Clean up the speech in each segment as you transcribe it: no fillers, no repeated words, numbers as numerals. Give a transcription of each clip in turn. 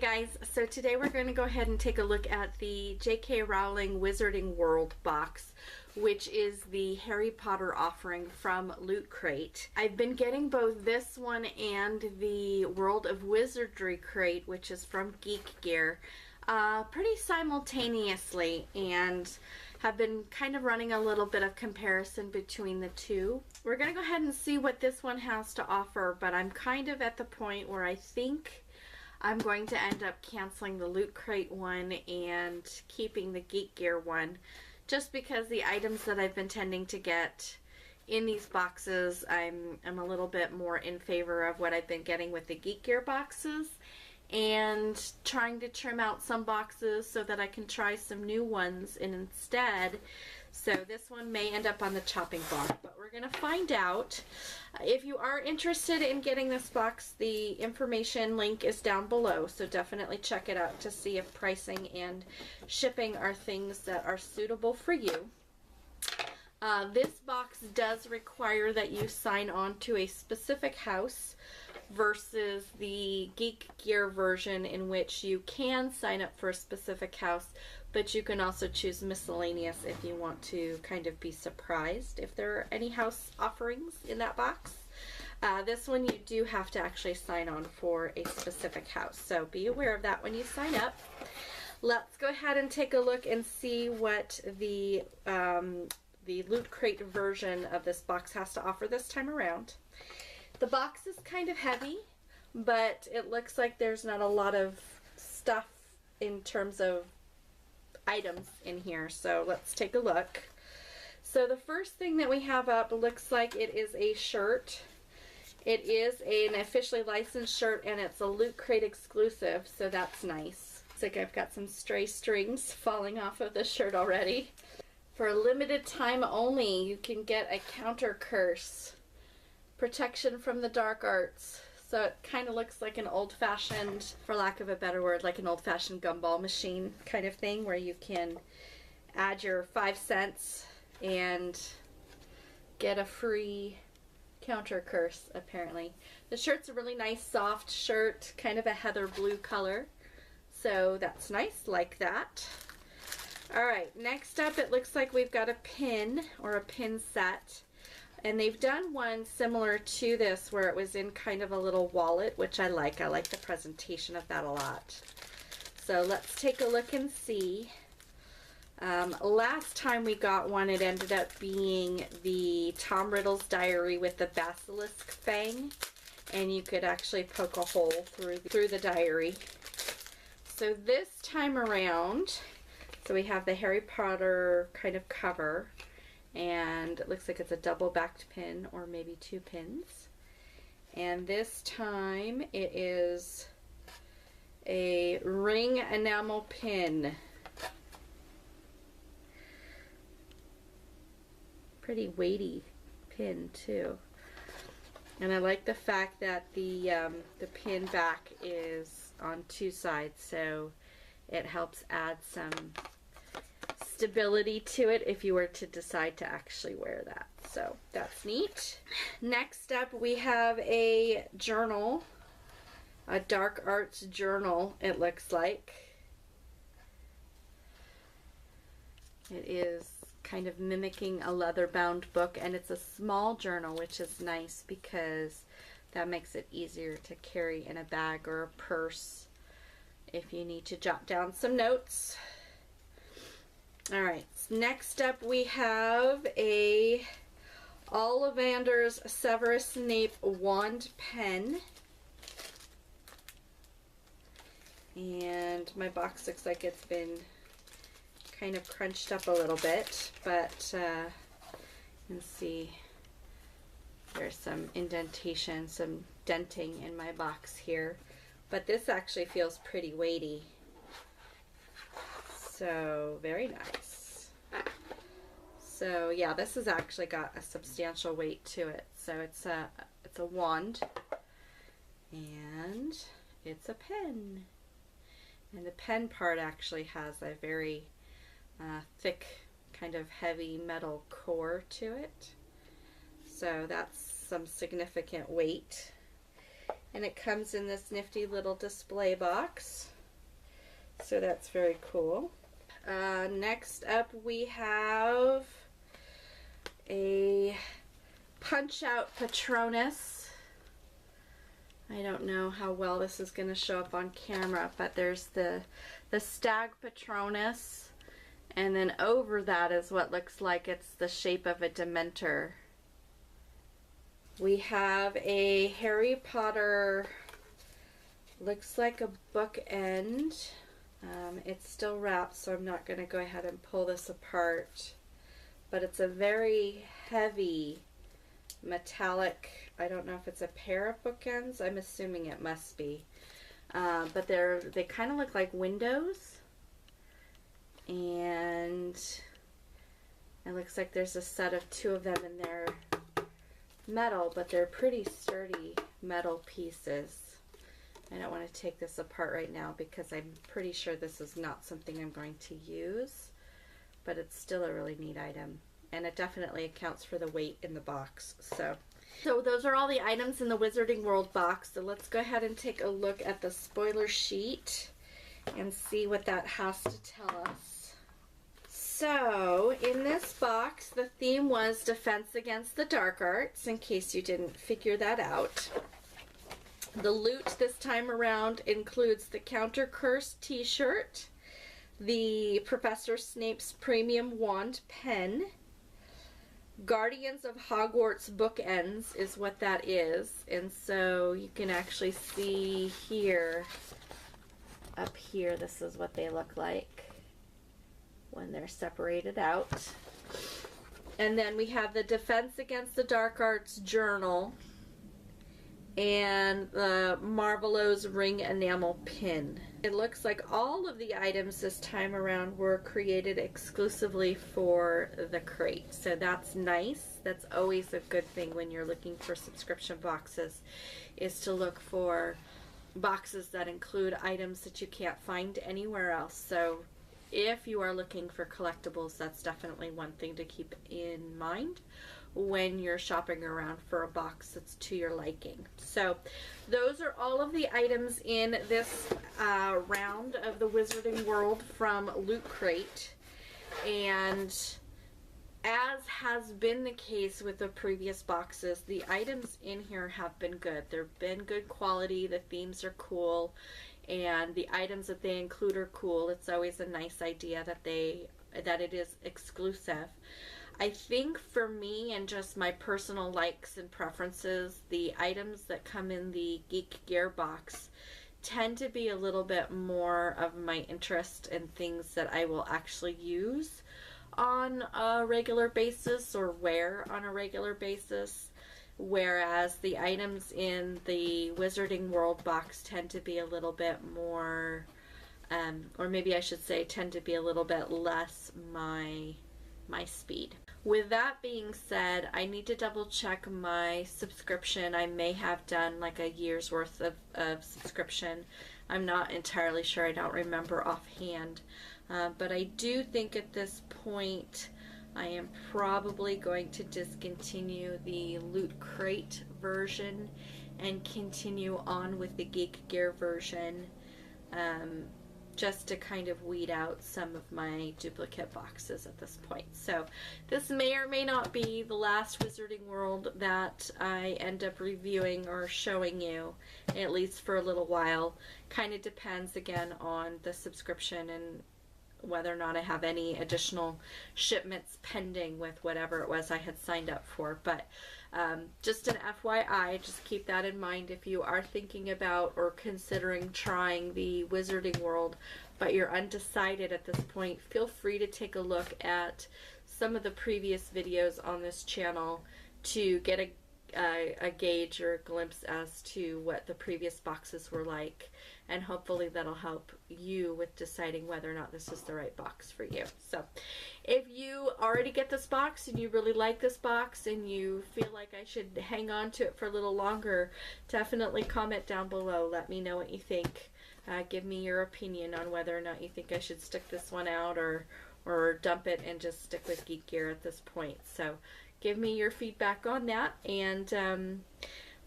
Hey guys, so today we're going to go ahead and take a look at the J.K. Rowling Wizarding World box, which is the Harry Potter offering from Loot Crate. I've been getting both this one and the World of Wizardry crate, which is from Geek Gear, pretty simultaneously, and have been kind of running a little bit of comparison between the two. We're going to go ahead and see what this one has to offer, but I'm kind of at the point where I think I'm going to end up canceling the Loot Crate one and keeping the Geek Gear one, just because the items that I've been tending to get in these boxes, I'm a little bit more in favor of what I've been getting with the Geek Gear boxes, and trying to trim out some boxes so that I can try some new ones instead. So this one may end up on the chopping block, but we're going to find out. If you are interested in getting this box, the information link is down below, so definitely check it out to see if pricing and shipping are things that are suitable for you. This box does require that you sign on to a specific house versus the Geek Gear version, in which you can sign up for a specific house, but you can also choose miscellaneous if you want to kind of be surprised if there are any house offerings in that box. This one you do have to actually sign on for a specific house, so be aware of that when you sign up. Let's go ahead and take a look and see what the Loot Crate version of this box has to offer this time around. The box is kind of heavy, but it looks like there's not a lot of stuff in terms of items in here, so let's take a look. So the first thing that we have up looks like it is a shirt. It is an officially licensed shirt, and it's a Loot Crate exclusive, so that's nice. Looks like I've got some stray strings falling off of the shirt already. For a limited time only, you can get a counter curse. Protection from the dark arts. So it kind of looks like an old-fashioned, for lack of a better word, like an old-fashioned gumball machine kind of thing, where you can add your 5 cents and get a free counter curse, apparently. The shirt's a really nice soft shirt, kind of a heather blue color. So that's nice, like that. Alright, next up it looks like we've got a pin, or a pin set. And they've done one similar to this where it was in kind of a little wallet, which I like. I like the presentation of that a lot. So let's take a look and see. Last time we got one, it ended up being the Tom Riddle's diary with the basilisk fang. And you could actually poke a hole through the diary. So this time around, so we have the Harry Potter kind of cover. And it looks like it's a double-backed pin, or maybe 2 pins. And this time it is a ring enamel pin. Pretty weighty pin too. And I like the fact that the pin back is on 2 sides, so it helps add some stability to it if you were to decide to actually wear that. So that's neat. Next up we have a journal, a dark arts journal, it looks like. It is kind of mimicking a leather-bound book, and it's a small journal, which is nice because that makes it easier to carry in a bag or a purse if you need to jot down some notes. Alright, next up we have a Ollivander's Severus Snape wand pen. And my box looks like it's been kind of crunched up a little bit, but you can see there's some indentation, some denting in my box here. But this actually feels pretty weighty. So very nice. So yeah, this has actually got a substantial weight to it. So it's a wand, and it's a pen. And the pen part actually has a very thick, kind of heavy metal core to it. So that's some significant weight. And it comes in this nifty little display box. So that's very cool. Next up we have a Punch-Out Patronus. I don't know how well this is going to show up on camera, but there's the Stag Patronus, and then over that is what looks like it's the shape of a Dementor. We have a Harry Potter, looks like a bookend. It's still wrapped, so I'm not going to go ahead and pull this apart, but it's a very heavy metallic, I don't know if it's a pair of bookends, I'm assuming it must be, but they kind of look like windows, and it looks like there's a set of two of them in there, metal, but they're pretty sturdy metal pieces. I don't want to take this apart right now because I'm pretty sure this is not something I'm going to use, but it's still a really neat item, and it definitely accounts for the weight in the box. So those are all the items in the Wizarding World box. So let's go ahead and take a look at the spoiler sheet and see what that has to tell us. So in this box, the theme was Defense Against the Dark Arts, in case you didn't figure that out. The loot this time around includes the Counter Curse t-shirt, the Professor Snape's Premium Wand pen, Guardians of Hogwarts Bookends is what that is, and so you can actually see here, up here, this is what they look like when they're separated out. And then we have the Defense Against the Dark Arts journal, and the Marvelous ring enamel pin. It looks like all of the items this time around were created exclusively for the crate, so that's nice. That's always a good thing when you're looking for subscription boxes, is to look for boxes that include items that you can't find anywhere else. So if you are looking for collectibles, that's definitely one thing to keep in mind when you're shopping around for a box that's to your liking. So those are all of the items in this round of the Wizarding World from Loot Crate, and as has been the case with the previous boxes, the items in here have been good. They've been good quality, the themes are cool, and the items that they include are cool. It's always a nice idea that it is exclusive. I think for me and just my personal likes and preferences, the items that come in the Geek Gear box tend to be a little bit more of my interest in things that I will actually use on a regular basis or wear on a regular basis, whereas the items in the Wizarding World box tend to be a little bit more, or maybe I should say tend to be a little bit less my speed. With that being said, I need to double check my subscription. I may have done like a year's worth of subscription. I'm not entirely sure. I don't remember offhand. But I do think at this point I am probably going to discontinue the Loot Crate version and continue on with the Geek Gear version, just to kind of weed out some of my duplicate boxes at this point. So this may or may not be the last Wizarding World that I end up reviewing or showing you, at least for a little while. Kind of depends again on the subscription and whether or not I have any additional shipments pending with whatever it was I had signed up for. But just an FYI, just keep that in mind if you are thinking about or considering trying the Wizarding World, but you're undecided at this point. Feel free to take a look at some of the previous videos on this channel to get a gauge or a glimpse as to what the previous boxes were like, and hopefully that'll help you with deciding whether or not this is the right box for you. So if you already get this box and you really like this box and you feel like I should hang on to it for a little longer, definitely comment down below. Let me know what you think. Give me your opinion on whether or not you think I should stick this one out or dump it and just stick with Geek Gear at this point. So give me your feedback on that, and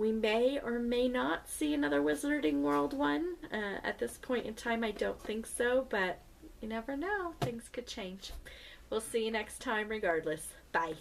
We may or may not see another Wizarding World one. At this point in time, I don't think so, but you never know. Things could change. We'll see you next time regardless. Bye.